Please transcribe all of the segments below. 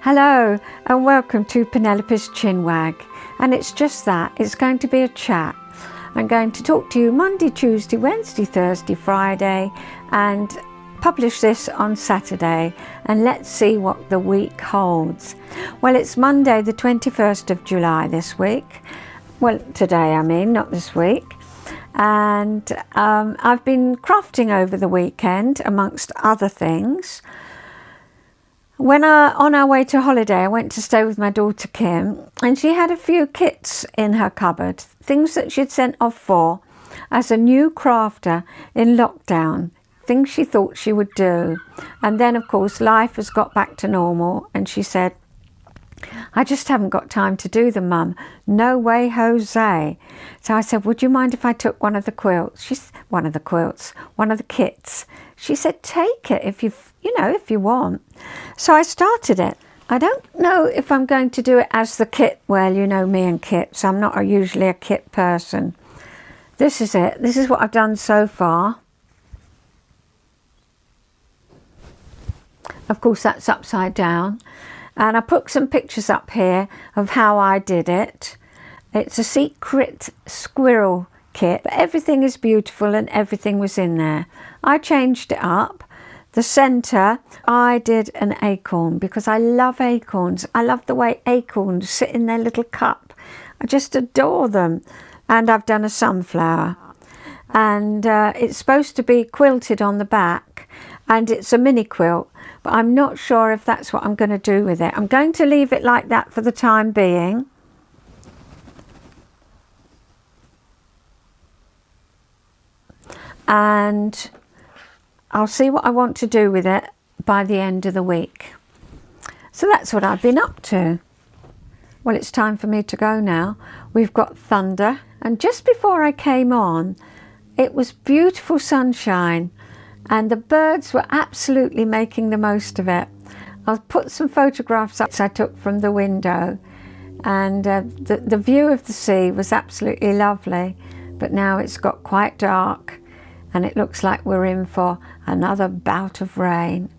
Hello and welcome to Penelope's Chinwag, and it's just that, it's going to be a chat. I'm going to talk to you Monday, Tuesday, Wednesday, Thursday, Friday and publish this on Saturday, and let's see what the week holds. Well, it's Monday the 21st of July this week. Well, today I mean, not this week. And I've been crafting over the weekend amongst other things. On our way to holiday, I went to stay with my daughter Kim, and she had a few kits in her cupboard, things that she'd sent off for as a new crafter in lockdown, things she thought she would do. And then, of course, life has got back to normal, and she said, I just haven't got time to do them, Mum. No way, Jose. So I said, would you mind if I took one of the quilts? One of the kits. She said, take it if if you want. So I started it. I don't know if I'm going to do it as the kit. Well, you know me and kits. I'm not usually a kit person. This is it. This is what I've done so far. Of course, that's upside down. And I put some pictures up here of how I did it. It's a secret squirrel kit, but everything is beautiful and everything was in there. I changed it up. The centre, I did an acorn because I love acorns. I love the way acorns sit in their little cup. I just adore them. And I've done a sunflower. And it's supposed to be quilted on the back, and it's a mini quilt. But I'm not sure if that's what I'm going to do with it. I'm going to leave it like that for the time being. And I'll see what I want to do with it by the end of the week. So that's what I've been up to. Well, it's time for me to go now. We've got thunder. And just before I came on, it was beautiful sunshine. And the birds were absolutely making the most of it. I'll put some photographs up I took from the window, and the view of the sea was absolutely lovely. But now it's got quite dark and it looks like we're in for another bout of rain.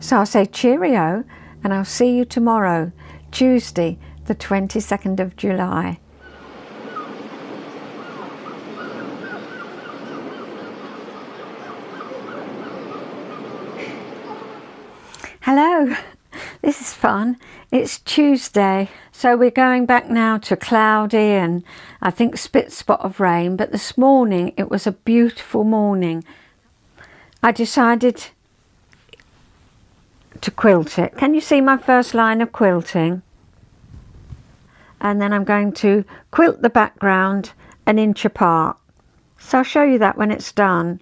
So I'll say cheerio, and I'll see you tomorrow, Tuesday, the 22nd of July. Hello, this is fun. It's Tuesday, so we're going back now to cloudy and I think spit spot of rain, but this morning it was a beautiful morning. I decided to quilt it. Can you see my first line of quilting? And then I'm going to quilt the background an inch apart. So I'll show you that when it's done.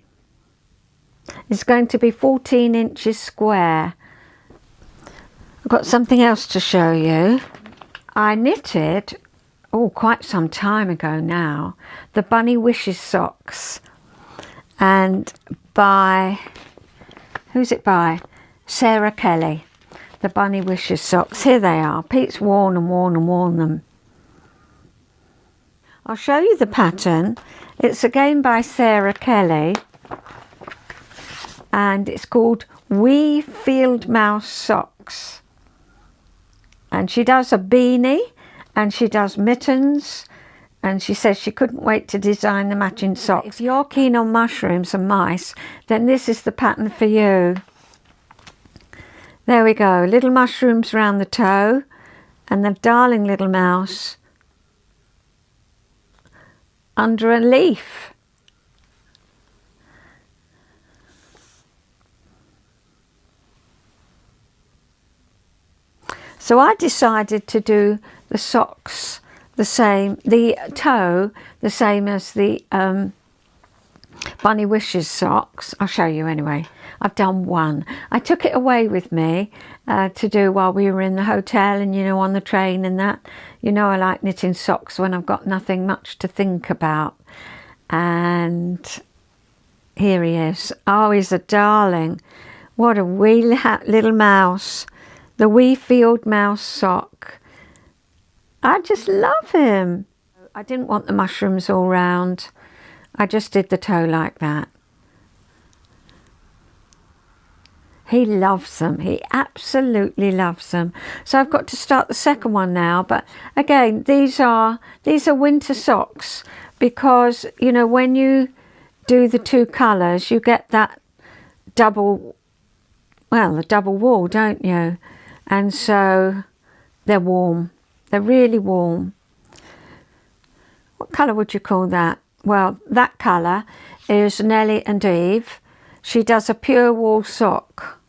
It's going to be 14 inches square. I've got something else to show you. I knitted, quite some time ago now, the Bunny Wishes socks. And who's it by? Sarah Kelly. The Bunny Wishes socks. Here they are. Pete's worn them. I'll show you the pattern. It's again by Sarah Kelly. And it's called Wee Fieldmouse Socks. And she does a beanie, and she does mittens, and she says she couldn't wait to design the matching socks. If you're keen on mushrooms and mice, then this is the pattern for you. There we go, little mushrooms round the toe, and the darling little mouse under a leaf. So I decided to do the socks the same, the toe the same as the Bunny Wishes socks. I'll show you anyway. I've done one. I took it away with me to do while we were in the hotel and, on the train and that. I like knitting socks when I've got nothing much to think about. And here he is. Oh, he's a darling. What a wee little mouse. The Wee Field Mouse sock. I just love him. I didn't want the mushrooms all round. I just did the toe like that. He loves them. He absolutely loves them. So I've got to start the second one now. But again, these are winter socks, because, you know, when you do the two colours, you get that double wool, don't you? And so they're warm. They're really warm. What colour would you call that? Well, that colour is Nellie and Eve. She does a pure wool sock.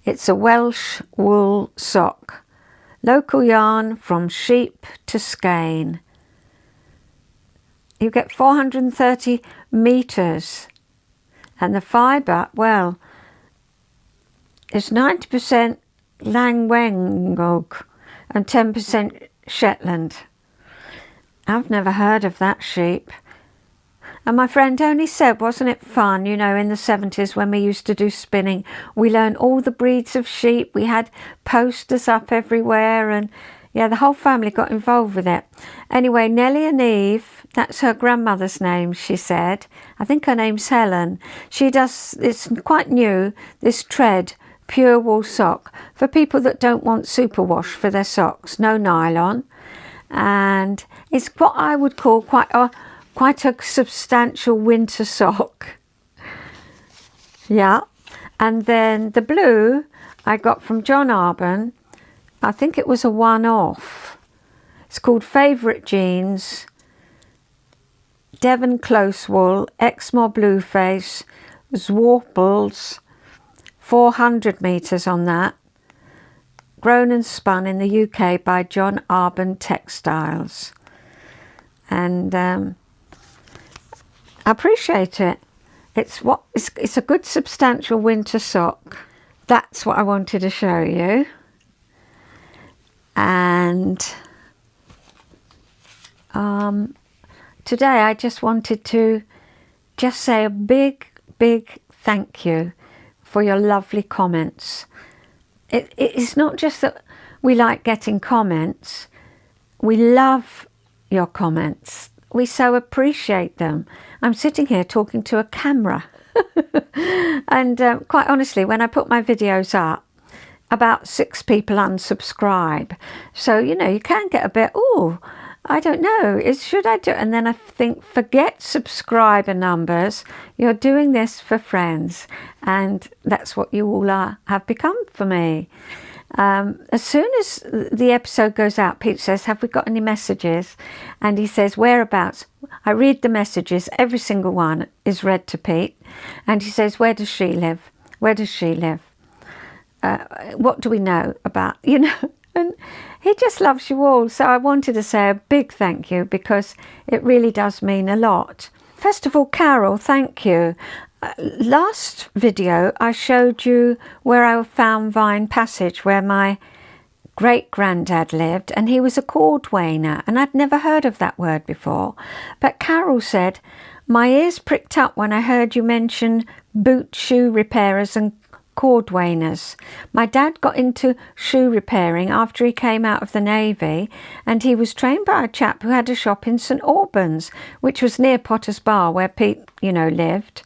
It's a Welsh wool sock. Local yarn from sheep to skein. You get 430 metres. And the fibre, well, is 90% Langwengog and 10% Shetland. I've never heard of that sheep. And my friend only said, wasn't it fun, you know, in the 70s when we used to do spinning, we learned all the breeds of sheep. We had posters up everywhere, and yeah, the whole family got involved with it. Anyway, Nellie and Eve, that's her grandmother's name, she said. I think her name's Helen. She does, it's quite new, this Tread pure wool sock for people that don't want superwash for their socks, no nylon. And it's what I would call quite a substantial winter sock. Yeah. And then the blue I got from John Arbon. I think it was a one-off. It's called Favourite Jeans, Devon Close Wool, Exmoor Blueface, Zwarples, 400 metres on that. Grown and spun in the UK by John Arbon Textiles. And I appreciate it. It's a good substantial winter sock. That's what I wanted to show you. And today I just wanted to just say a big thank you for your lovely comments. It's not just that we like getting comments, we love your comments. We so appreciate them. I'm sitting here talking to a camera. And quite honestly, when I put my videos up, about 6 people unsubscribe. So, you know, you can get a bit, oh, I don't know, should I do it? And then I think, forget subscriber numbers. You're doing this for friends. And that's what you all have become for me. As soon as the episode goes out, Pete says, have we got any messages? And he says, whereabouts? I read the messages. Every single one is read to Pete. And he says, where does she live? Where does she live? What do we know about, you know? And he just loves you all. So I wanted to say a big thank you, because it really does mean a lot. First of all, Carol, thank you. Last video I showed you where I found Vine Passage, where my great-granddad lived, and he was a cordwainer, and I'd never heard of that word before. But Carol said, my ears pricked up when I heard you mention boot shoe repairers and cordwainers. My dad got into shoe repairing after he came out of the Navy, and he was trained by a chap who had a shop in St Albans, which was near Potter's Bar, where Pete, you know, lived,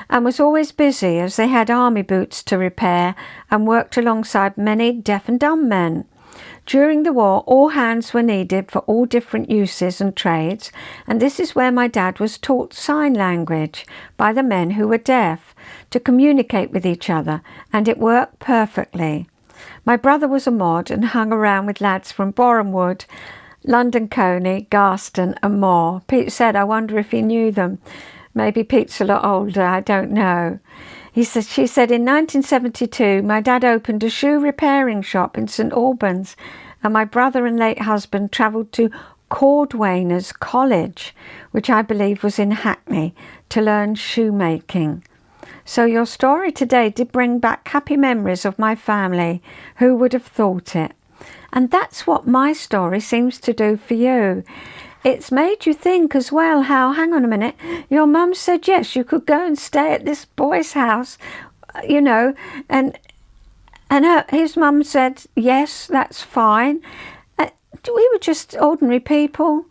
and was always busy as they had army boots to repair and worked alongside many deaf and dumb men. During the war, all hands were needed for all different uses and trades, and this is where my dad was taught sign language by the men who were deaf to communicate with each other, and it worked perfectly. My brother was a mod and hung around with lads from Borehamwood, London Coney, Garston and more. Pete said, I wonder if he knew them. Maybe Pete's a lot older, I don't know. She said, in 1972, my dad opened a shoe repairing shop in St Albans, and my brother and late husband travelled to Cordwainers College, which I believe was in Hackney, to learn shoemaking. So your story today did bring back happy memories of my family. Who would have thought it? And that's what my story seems to do for you. It's made you think as well how, hang on a minute, your mum said yes, you could go and stay at this boy's house, you know, and his mum said, yes, that's fine. We were just ordinary people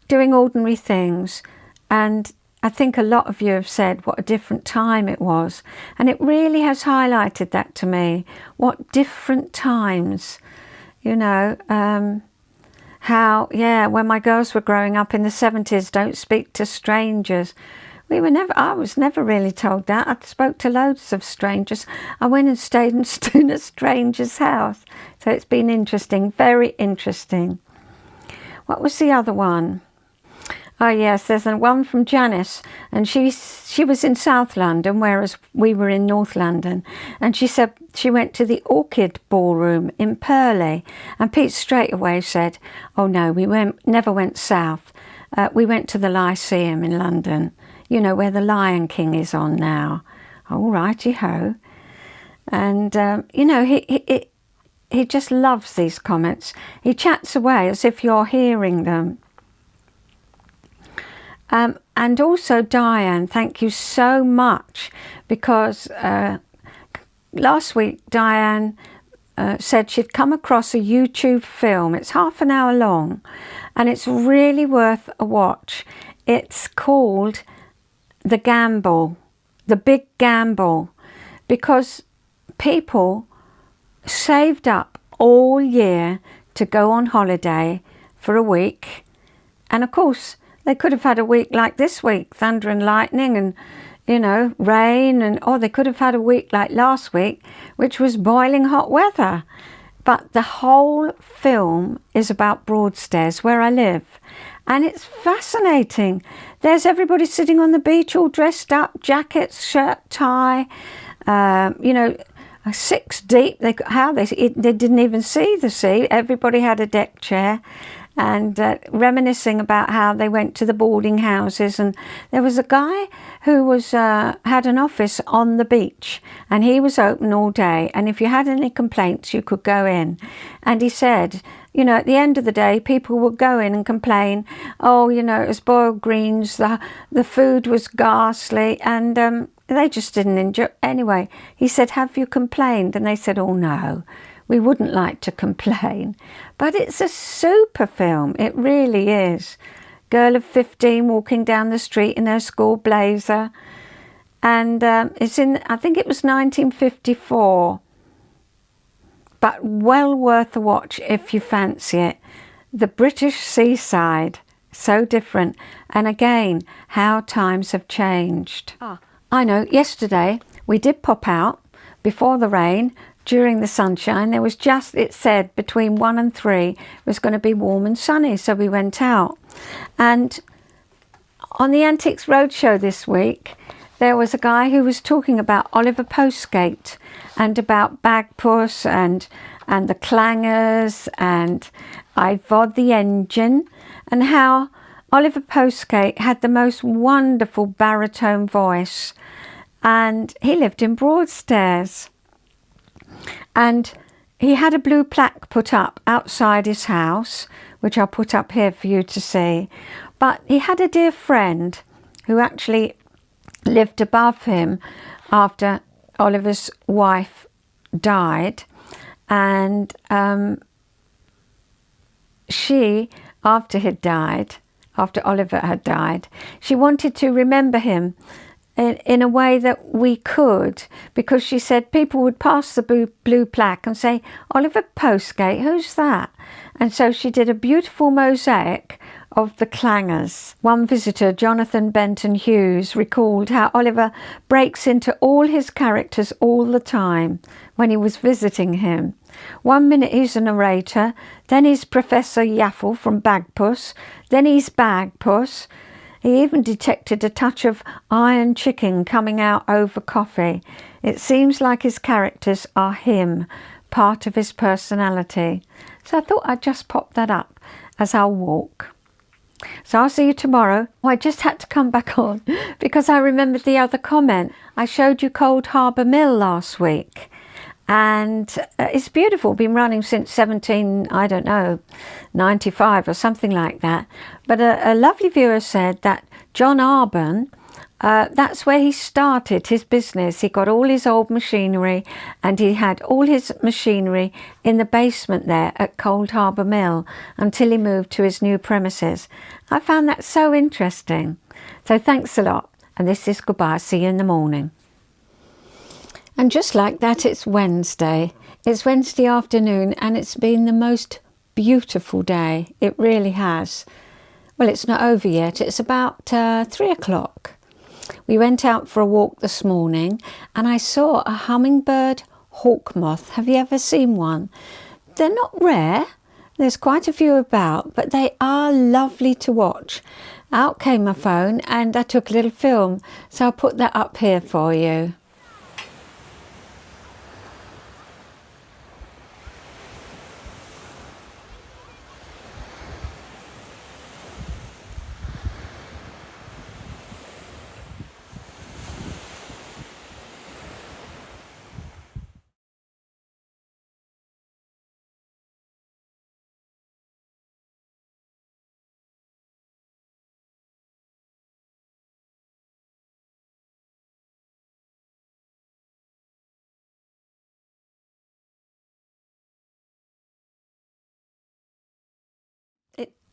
doing ordinary things. And I think a lot of you have said what a different time it was, and it really has highlighted that to me. What different times, you know, how, yeah, when my girls were growing up in the 70s, don't speak to strangers. I was never really told that. I spoke to loads of strangers. I went and stayed in a stranger's house. So it's been interesting, very interesting. What was the other one? Oh yes, there's one from Janice, and she was in South London, whereas we were in North London, and she said she went to the Orchid Ballroom in Purley, and Pete straight away said, oh no, never went south. We went to the Lyceum in London, you know, where the Lion King is on now. Oh, righty-ho. And, you know, he just loves these comments. He chats away as if you're hearing them. And also Diane, thank you so much, because last week Diane said she'd come across a YouTube film. It's half an hour long and it's really worth a watch. It's called The Gamble, The Big Gamble, because people saved up all year to go on holiday for a week, and of course they could have had a week like this week, thunder and lightning and, you know, rain, or they could have had a week like last week, which was boiling hot weather. But the whole film is about Broadstairs, where I live, and it's fascinating. There's everybody sitting on the beach all dressed up, jackets, shirt, tie, you know, 6 deep. They didn't even see the sea. Everybody had a deck chair, and reminiscing about how they went to the boarding houses. And there was a guy who was had an office on the beach, and he was open all day, and if you had any complaints you could go in. And he said, you know, at the end of the day people would go in and complain, oh, you know, it was boiled greens, the food was ghastly, and they just didn't enjoy. Anyway, he said, have you complained? And they said, oh no, we wouldn't like to complain. But it's a super film, it really is. Girl of 15 walking down the street in her school blazer, and it's in, I think it was 1954, but well worth a watch if you fancy it. The British seaside, so different, and again, how times have changed. I know, yesterday we did pop out before the rain. During the sunshine, there was just, it said between 1 and 3 it was going to be warm and sunny, so we went out. And on the Antiques Roadshow this week, there was a guy who was talking about Oliver Postgate and about Bagpuss and the clangers and Ivod the engine, and how Oliver Postgate had the most wonderful baritone voice, and he lived in Broadstairs. And he had a blue plaque put up outside his house, which I'll put up here for you to see. But he had a dear friend who actually lived above him after Oliver's wife died. And she, after Oliver had died, she wanted to remember him in a way that we could, because she said people would pass the blue plaque and say, Oliver Postgate, who's that? And so she did a beautiful mosaic of the clangers. One visitor, Jonathan Benton Hughes, recalled how Oliver breaks into all his characters all the time when he was visiting him. 1 minute he's a narrator, then he's Professor Yaffle from Bagpuss, then he's Bagpuss. He even detected a touch of iron chicken coming out over coffee. It seems like his characters are him, part of his personality. So I thought I'd just pop that up as I'll walk. So I'll see you tomorrow. Oh, I just had to come back on because I remembered the other comment. I showed you Cold Harbour Mill last week. And it's beautiful, been running since 95 or something like that. But a lovely viewer said that John Arbon, that's where he started his business. He got all his old machinery, and he had all his machinery in the basement there at Cold Harbour Mill until he moved to his new premises. I found that so interesting. So thanks a lot, and this is goodbye. See you in the morning. And just like that, it's Wednesday. It's Wednesday afternoon, and it's been the most beautiful day. It really has. Well, it's not over yet. It's about 3 o'clock. We went out for a walk this morning, and I saw a hummingbird hawk moth. Have you ever seen one? They're not rare. There's quite a few about, but they are lovely to watch. Out came my phone, and I took a little film, so I'll put that up here for you.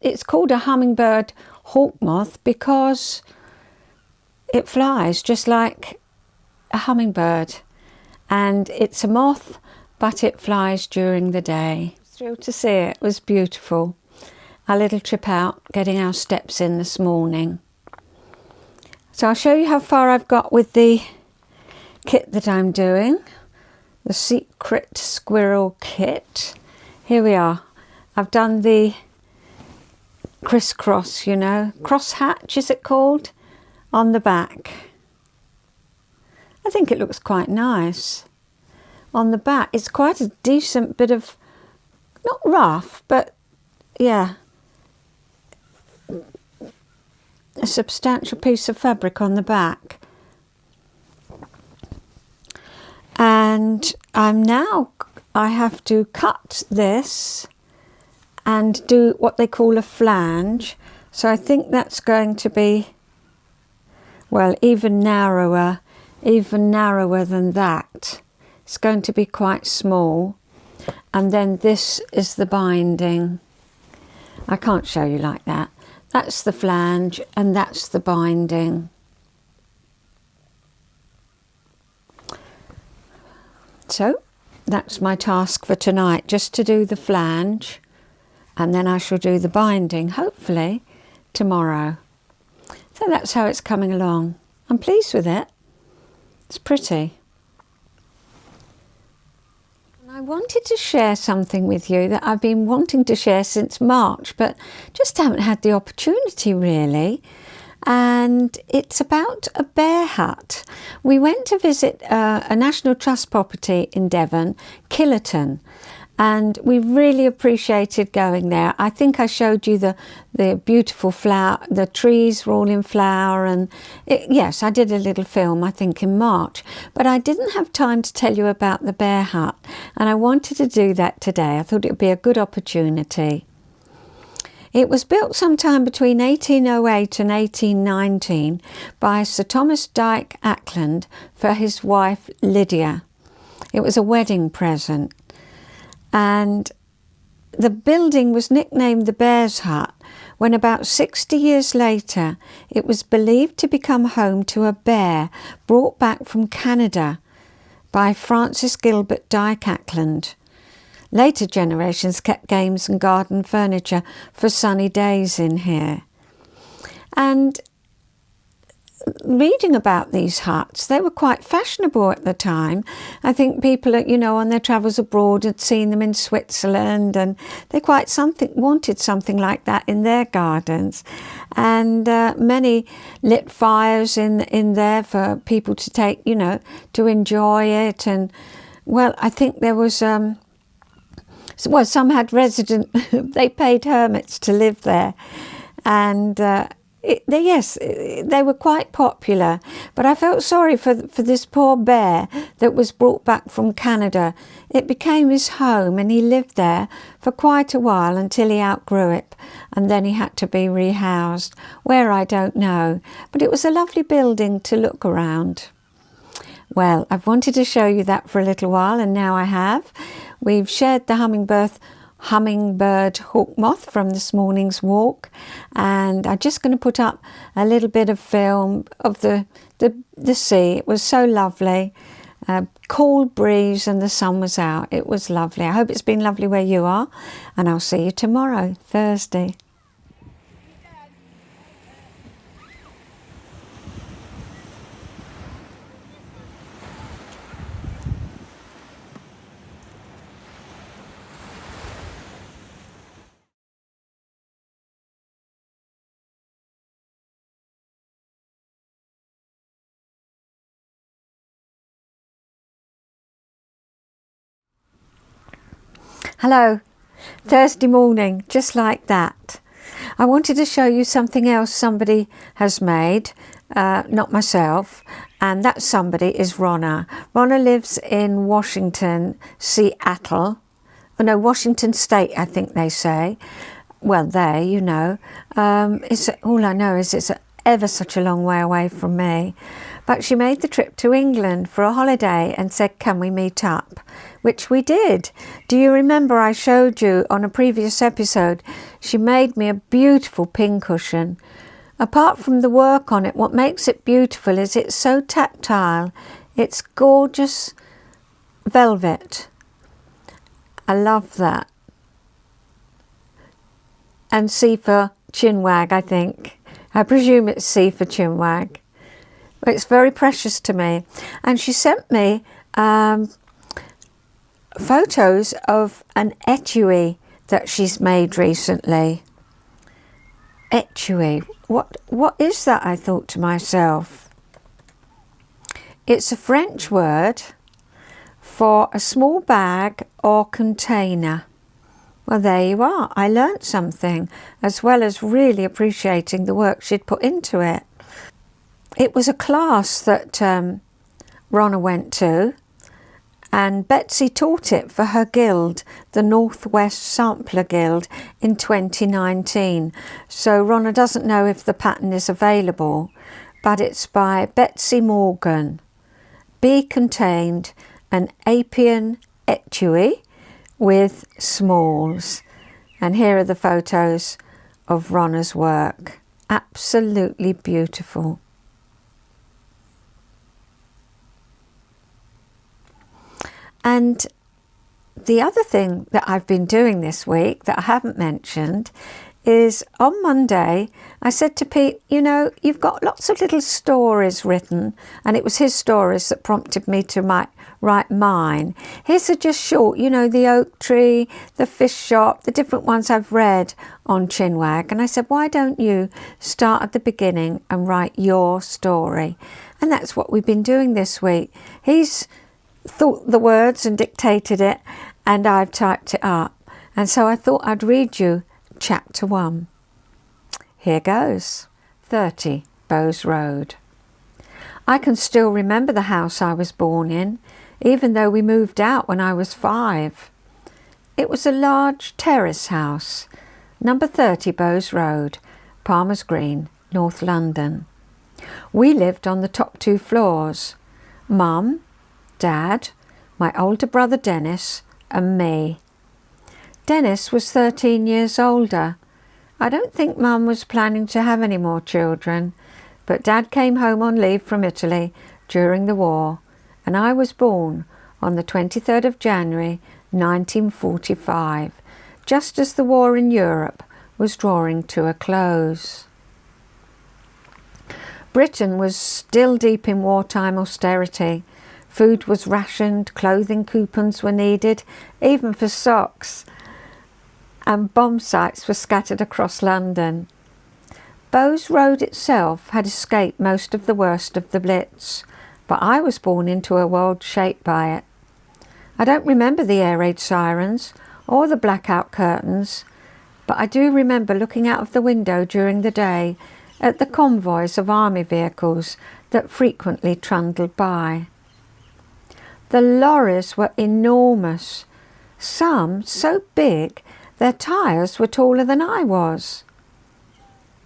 It's called a hummingbird hawk moth because it flies just like a hummingbird, and it's a moth, but it flies during the day. Thrilled to see it. It was beautiful. Our little trip out, getting our steps in this morning. So I'll show you how far I've got with the kit that I'm doing, the Secret Squirrel kit. Here we are. I've done the crisscross, you know, cross hatch is it called, on the back. I think it looks quite nice. On the back it's quite a decent bit of, not rough, but yeah, a substantial piece of fabric on the back. And I have to cut this and do what they call a flange. So I think that's going to be, well, even narrower than that. It's going to be quite small. And then this is the binding. I can't show you like that. That's the flange and that's the binding. So that's my task for tonight, just to do the flange. And then I shall do the binding, hopefully, tomorrow. So that's how it's coming along. I'm pleased with it. It's pretty. And I wanted to share something with you that I've been wanting to share since March, but just haven't had the opportunity really. And it's about a bear hut. We went to visit a National Trust property in Devon, Gidleigh. And we really appreciated going there. I think I showed you the beautiful flower, the trees were all in flower, and yes, I did a little film, I think in March, but I didn't have time to tell you about the bear hut, and I wanted to do that today. I thought it would be a good opportunity. It was built sometime between 1808 and 1819 by Sir Thomas Dyke Ackland for his wife Lydia. It was a wedding present. And the building was nicknamed the Bear's Hut when about 60 years later it was believed to become home to a bear brought back from Canada by Francis Gilbert Dyke Ackland. Later generations kept games and garden furniture for sunny days in here. And reading about these huts, they were quite fashionable at the time. I think people, you know, on their travels abroad had seen them in Switzerland, and they wanted something like that in their gardens. And many lit fires in there for people to take, you know, to enjoy it. And well, I think there was well, some had they paid hermits to live there, and they were quite popular, but I felt sorry for this poor bear that was brought back from Canada. It became his home, and he lived there for quite a while until he outgrew it, and then he had to be rehoused. Where, I don't know, but it was a lovely building to look around. Well, I've wanted to show you that for a little while, and now I have. We've shared the hummingbird hummingbird hawk moth from this morning's walk, and I'm just going to put up a little bit of film of the sea. It was so lovely. Cool breeze and the sun was out. It was lovely. I hope it's been lovely where you are, and I'll see you tomorrow, Thursday. Hello, Thursday morning, just like that. I wanted to show you something else somebody has made, not myself, and that somebody is Ronna. Ronna lives in Washington, Seattle. Oh, no, Washington State, I think they say. Well, there, you know. All I know is it's ever such a long way away from me. But she made the trip to England for a holiday and said, can we meet up? Which we did. Do you remember I showed you on a previous episode, she made me a beautiful pincushion. Apart from the work on it, what makes it beautiful is it's so tactile. It's gorgeous velvet. I love that. And C for Chinwag, I think. I presume it's C for Chinwag. It's very precious to me. And she sent me photos of an etui that she's made recently. Etui. What is that? I thought to myself. It's a French word for a small bag or container. Well, there you are. I learnt something, as well as really appreciating the work she'd put into it. It was a class that Ronna went to, and Betsy taught it for her guild, the Northwest Sampler Guild, in 2019. So Ronna doesn't know if the pattern is available, but it's by Betsy Morgan. B contained an Appian etui with smalls. And here are the photos of Ronna's work. Absolutely beautiful. And the other thing that I've been doing this week that I haven't mentioned is on Monday, I said to Pete, you know, you've got lots of little stories written, and it was his stories that prompted me to write mine. His are just short, you know, the oak tree, the fish shop, the different ones I've read on Chinwag. And I said, why don't you start at the beginning and write your story? And that's what we've been doing this week. He's thought the words and dictated it, and I've typed it up. And so I thought I'd read you Chapter 1. Here goes. 30 Bowes Road. I can still remember the house I was born in, even though we moved out when I was 5. It was a large terrace house, number 30 Bowes Road, Palmer's Green, North London. We lived on the top 2 floors. Mum, Dad, my older brother Dennis, and me. Dennis was 13 years older. I don't think Mum was planning to have any more children, but Dad came home on leave from Italy during the war, and I was born on the 23rd of January 1945, just as the war in Europe was drawing to a close. Britain was still deep in wartime austerity. Food was rationed, clothing coupons were needed, even for socks, and bomb sites were scattered across London. Bowes Road itself had escaped most of the worst of the Blitz, but I was born into a world shaped by it. I don't remember the air raid sirens or the blackout curtains, but I do remember looking out of the window during the day at the convoys of army vehicles that frequently trundled by. The lorries were enormous, some so big their tyres were taller than I was.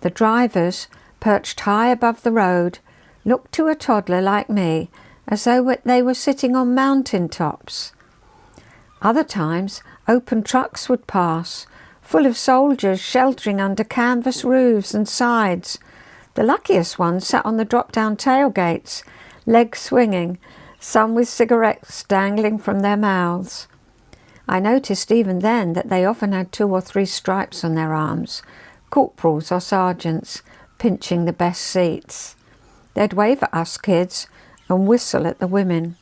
The drivers, perched high above the road, looked to a toddler like me as though they were sitting on mountain tops. Other times Open trucks would pass, full of soldiers sheltering under canvas roofs and sides. The luckiest ones sat on the drop-down tailgates, legs swinging, some with cigarettes dangling from their mouths. I noticed even then that they often had 2 or 3 stripes on their arms, corporals or sergeants, pinching the best seats. They'd wave at us kids and whistle at the women.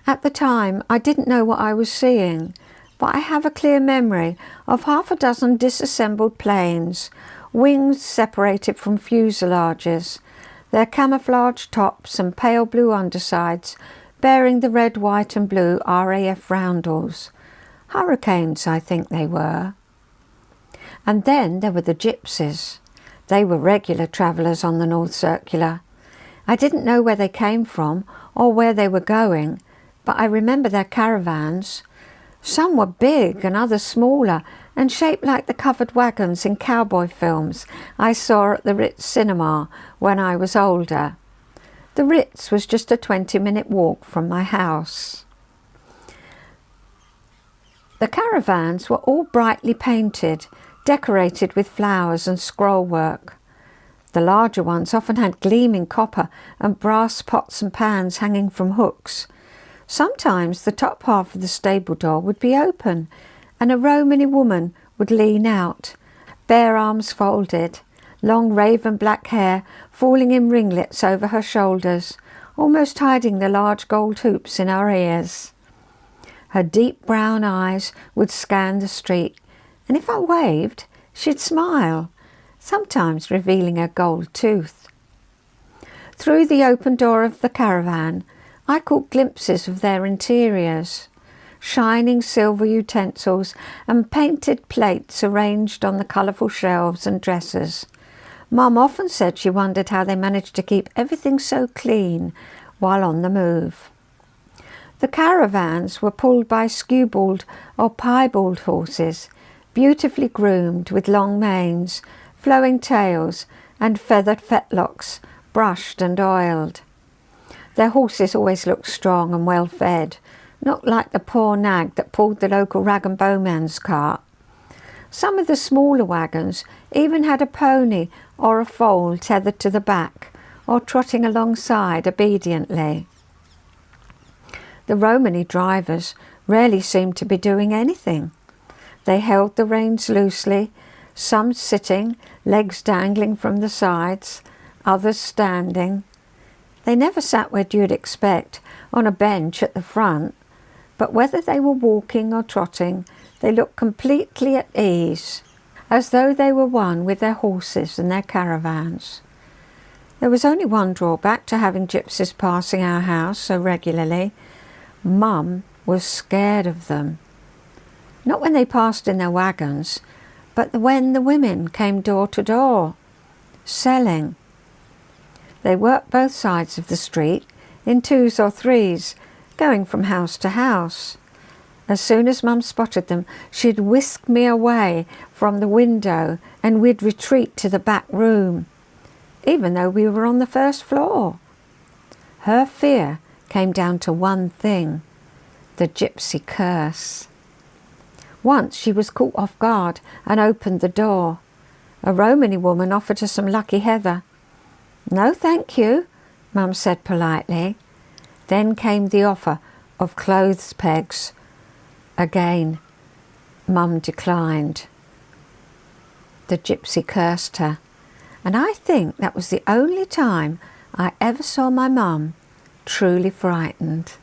At the time, I didn't know what I was seeing, but I have a clear memory of half a dozen disassembled planes, wings separated from fuselages, their camouflage tops and pale blue undersides bearing the red, white and blue RAF roundels. Hurricanes, I think they were. And then there were the gypsies. They were regular travellers on the North Circular. I didn't know where they came from or where they were going, but I remember their caravans. Some were big and others smaller and shaped like the covered wagons in cowboy films I saw at the Ritz Cinema when I was older. The Ritz was just a 20-minute walk from my house. The caravans were all brightly painted, decorated with flowers and scroll work. The larger ones often had gleaming copper and brass pots and pans hanging from hooks. Sometimes the top half of the stable door would be open and a Romany woman would lean out, bare arms folded, long raven black hair falling in ringlets over her shoulders, almost hiding the large gold hoops in her ears. Her deep brown eyes would scan the street, and if I waved, she'd smile, sometimes revealing a gold tooth. Through the open door of the caravan, I caught glimpses of their interiors, shining silver utensils and painted plates arranged on the colourful shelves and dressers. Mum often said she wondered how they managed to keep everything so clean while on the move. The caravans were pulled by skewbald or piebald horses, beautifully groomed with long manes, flowing tails and feathered fetlocks, brushed and oiled. Their horses always looked strong and well fed, not like the poor nag that pulled the local rag and bowman's cart. Some of the smaller wagons even had a pony or a foal tethered to the back or trotting alongside obediently. The Romany drivers rarely seemed to be doing anything. They held the reins loosely, some sitting, legs dangling from the sides, others standing. They never sat where you'd expect, on a bench at the front, but whether they were walking or trotting, they looked completely at ease, as though they were one with their horses and their caravans. There was only one drawback to having gypsies passing our house so regularly. Mum was scared of them. Not when they passed in their wagons, but when the women came door to door, selling. They worked both sides of the street, in 2s or 3s, going from house to house. As soon as Mum spotted them, she'd whisk me away from the window and we'd retreat to the back room, even though we were on the first floor. Her fear came down to one thing, the gypsy curse. Once she was caught off guard and opened the door. A Romany woman offered her some lucky heather. "No, thank you," Mum said politely. Then came the offer of clothes pegs. Again, Mum declined. The gypsy cursed her, and I think that was the only time I ever saw my mum truly frightened.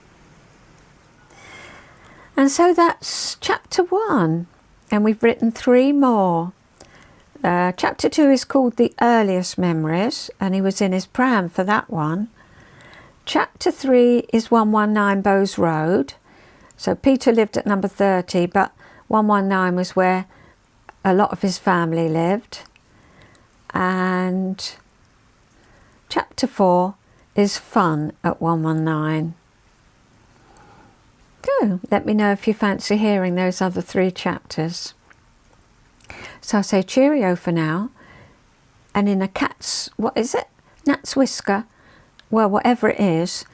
And so that's chapter 1, and we've written 3 more. Chapter 2 is called The Earliest Memories, and he was in his pram for that one. Chapter 3 is 119 Bowes Road. So Peter lived at number 30, but 119 was where a lot of his family lived. And chapter 4 is Fun at 119. Good. Let me know if you fancy hearing those other 3 chapters. So I'll say cheerio for now, and in a cat's, what is it? Gnat's whisker? Well, whatever it is,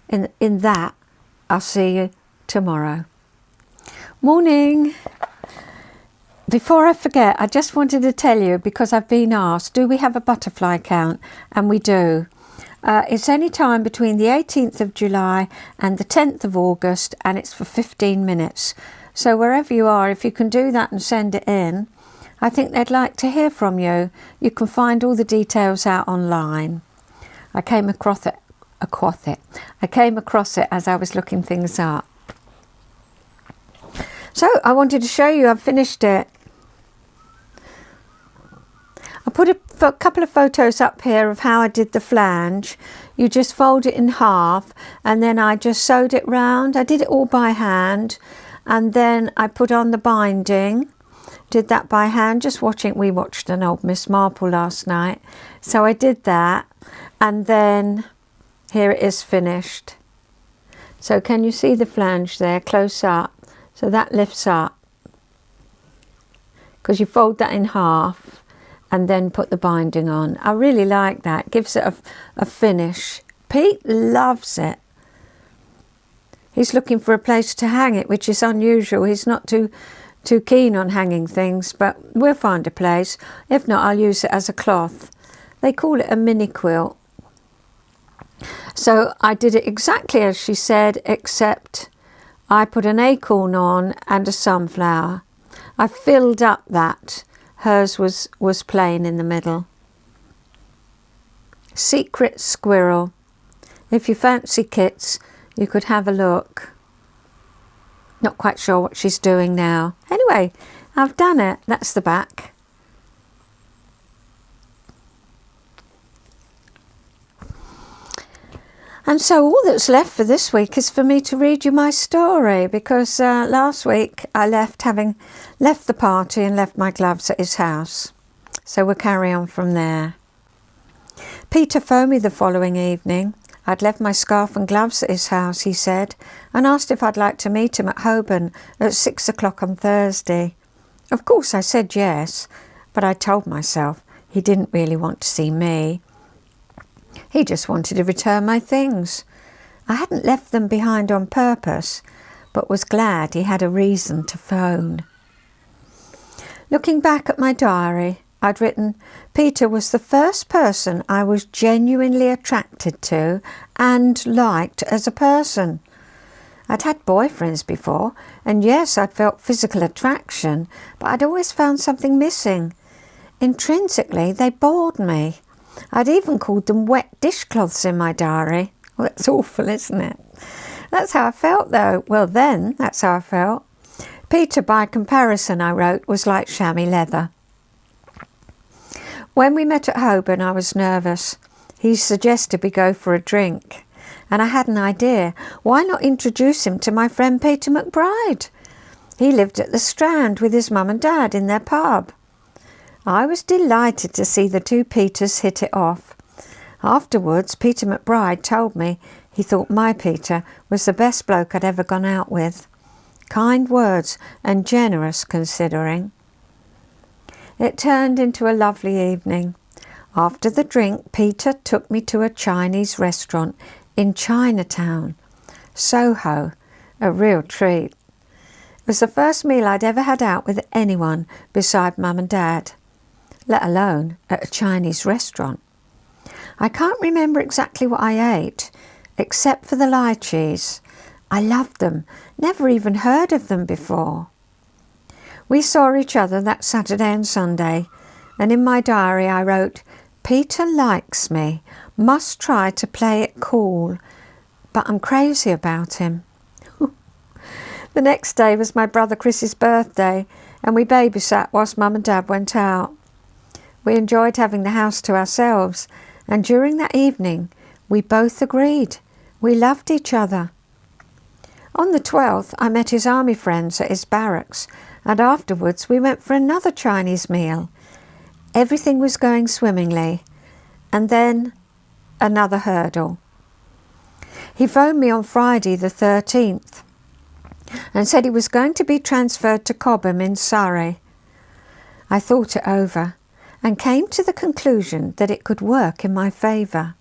in that, I'll see you tomorrow. Morning. Before I forget, I just wanted to tell you, because I've been asked, do we have a butterfly count? And we do. It's any time between the 18th of July and the 10th of August, and it's for 15 minutes. So wherever you are, if you can do that and send it in, I think they'd like to hear from you. You can find all the details out online. I came across it as I was looking things up. So I wanted to show you I've finished it. I put a couple of photos up here of how I did the flange. You just fold it in half and then I just sewed it round. I did it all by hand, and then I put on the binding. Did that by hand, just watching. We watched an old Miss Marple last night. So I did that, and then here it is finished. So can you see the flange there close up? So that lifts up, because you fold that in half and then put the binding on. I really like that. It gives it a finish. Pete loves it. He's looking for a place to hang it, which is unusual. He's not too keen on hanging things, but we'll find a place. If not, I'll use it as a cloth. They call it a mini quilt. So I did it exactly as she said, except I put an acorn on and a sunflower. I filled up that. Hers was plain in the middle. Secret Squirrel. If you fancy kits, you could have a look. Not quite sure what she's doing now. Anyway, I've done it. That's the back. And so all that's left for this week is for me to read you my story, because last week I left, having left the party and left my gloves at his house. So we'll carry on from there. Peter phoned me the following evening. I'd left my scarf and gloves at his house, he said, and asked if I'd like to meet him at Holborn at 6 o'clock on Thursday. Of course I said yes, but I told myself he didn't really want to see me. He just wanted to return my things. I hadn't left them behind on purpose, but was glad he had a reason to phone. Looking back at my diary, I'd written, Peter was the first person I was genuinely attracted to and liked as a person. I'd had boyfriends before, and yes, I'd felt physical attraction, but I'd always found something missing. Intrinsically, they bored me. I'd even called them wet dishcloths in my diary. Well, that's awful, isn't it? That's how I felt, though. Well, then, that's how I felt. Peter, by comparison, I wrote, was like chamois leather. When we met at Holborn, I was nervous. He suggested we go for a drink, and I had an idea. Why not introduce him to my friend Peter McBride? He lived at the Strand with his mum and dad in their pub. I was delighted to see the two Peters hit it off. Afterwards, Peter McBride told me he thought my Peter was the best bloke I'd ever gone out with. Kind words and generous considering. It turned into a lovely evening. After the drink, Peter took me to a Chinese restaurant in Chinatown, Soho, a real treat. It was the first meal I'd ever had out with anyone beside Mum and Dad, let alone at a Chinese restaurant. I can't remember exactly what I ate, except for the lychees. I loved them, never even heard of them before. We saw each other that Saturday and Sunday, and in my diary I wrote, Peter likes me, must try to play it cool, but I'm crazy about him. The next day was my brother Chris's birthday, and we babysat whilst Mum and Dad went out. We enjoyed having the house to ourselves, and during that evening we both agreed we loved each other. On the 12th I met his army friends at his barracks, and afterwards we went for another Chinese meal. Everything was going swimmingly, and then another hurdle. He phoned me on Friday the 13th and said he was going to be transferred to Cobham in Surrey. I thought it over and came to the conclusion that it could work in my favour.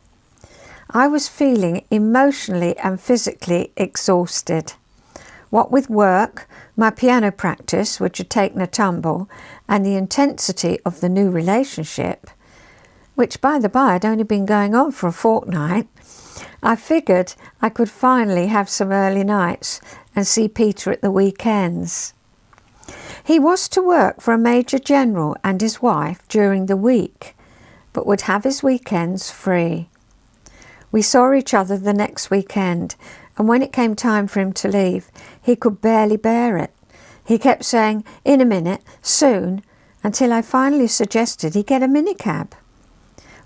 I was feeling emotionally and physically exhausted. What with work, my piano practice, which had taken a tumble, and the intensity of the new relationship, which by the by had only been going on for a fortnight, I figured I could finally have some early nights and see Peter at the weekends. He was to work for a Major General and his wife during the week, but would have his weekends free. We saw each other the next weekend, and when it came time for him to leave, he could barely bear it. He kept saying, "In a minute, soon," until I finally suggested he get a minicab.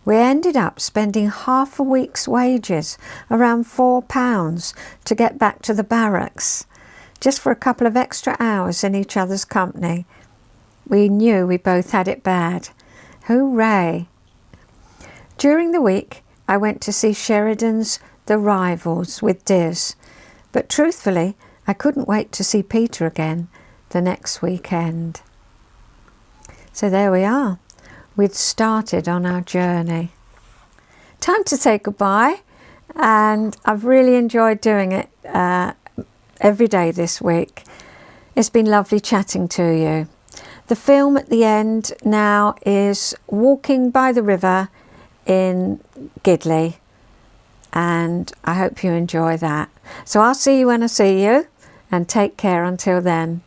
We ended up spending half a week's wages, around £4, to get back to the barracks, just for a couple of extra hours in each other's company. We knew we both had it bad. Hooray! During the week, I went to see Sheridan's The Rivals with Diz, but truthfully, I couldn't wait to see Peter again the next weekend. So there we are. We'd started on our journey. Time to say goodbye, and I've really enjoyed doing it every day this week. It's been lovely chatting to you. The film at the end now is Walking by the River in Gidleigh, and I hope you enjoy that. So I'll see you when I see you, and take care until then.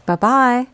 Bye-bye.